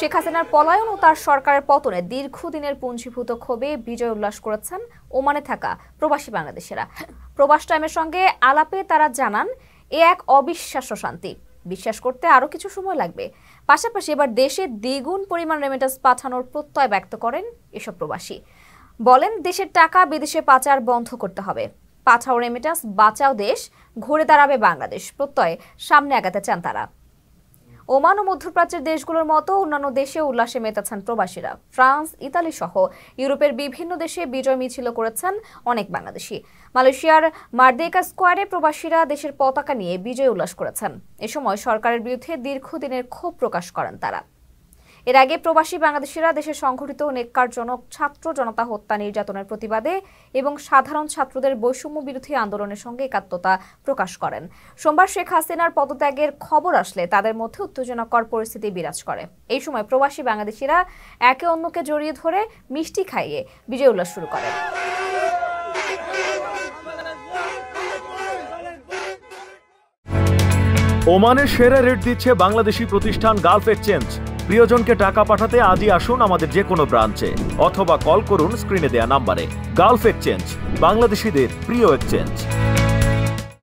শেখ হাসিনার পলায়ন ও তার সরকারের পতনে দীর্ঘদিনের পুঞ্জীভূত ক্ষোভে বিজয় উল্লাস করেছেন ওমানে থাকা প্রবাসী বাংলাদেশিরা। প্রবাস টাইমের সঙ্গে আলাপে তারা জানান, এ এক অবিশ্বাস্য শান্তি, বিশ্বাস করতে আরও কিছু সময় লাগবে। পাশাপাশি এবার দেশে দ্বিগুণ পরিমাণ রেমিটেন্স পাঠানোর প্রত্যয় ব্যক্ত করেন এসব প্রবাসী। বলেন, দেশের টাকা বিদেশে পাচার বন্ধ করতে হবে। পাঠাও রেমিটেন্স, বাঁচাও দেশ, ঘুরে দাঁড়াবে বাংলাদেশ প্রত্যয় সামনে আগাতে চান তারা। ওমান ও মধ্যপ্রাচ্যের দেশগুলোর মতো অন্যান্য দেশে উল্লাসে মেতেছেন প্রবাসীরা। ফ্রান্স, ইতালি সহ ইউরোপের বিভিন্ন দেশে বিজয় মিছিল করেছেন অনেক বাংলাদেশি। মালয়েশিয়ার মারদেকা স্কোয়ারে প্রবাসীরা দেশের পতাকা নিয়ে বিজয় উল্লাস করেছেন। এ সময় সরকারের বিরুদ্ধে দীর্ঘদিনের ক্ষোভ প্রকাশ করেন তারা। এর আগে প্রবাসী বাংলাদেশিরা দেশে সংঘটিত নেককারজনক ছাত্র জনতা হত্যা নির্যাতনের প্রতিবাদে এবং সাধারণ ছাত্রদের বৈষম্য বিরোধী আন্দোলনের সঙ্গে একাত্মতা প্রকাশ করেন। সোমবার শেখ হাসিনার পদত্যাগের খবর আসলে তাদের মধ্যে উত্তেজনাকর পরিস্থিতি বিরাজ করে। এই সময় প্রবাসী বাংলাদেশিরা একে অন্যকে জড়িয়ে ধরে মিষ্টি খাইয়ে বিজয় উল্লাস শুরু করেন। ওমানের সেরা রেট দিচ্ছে বাংলাদেশি প্রতিষ্ঠান গালফ এক্সচেঞ্জ। প্রিয়জনকে টাকা পাঠাতে আজই আসুন আমাদের যে কোনো ব্রাঞ্চে অথবা কল করুন স্ক্রিনে দেয়া নাম্বারে। গালফ এক্সচেঞ্জ, বাংলাদেশিদের প্রিয় এক্সচেঞ্জ।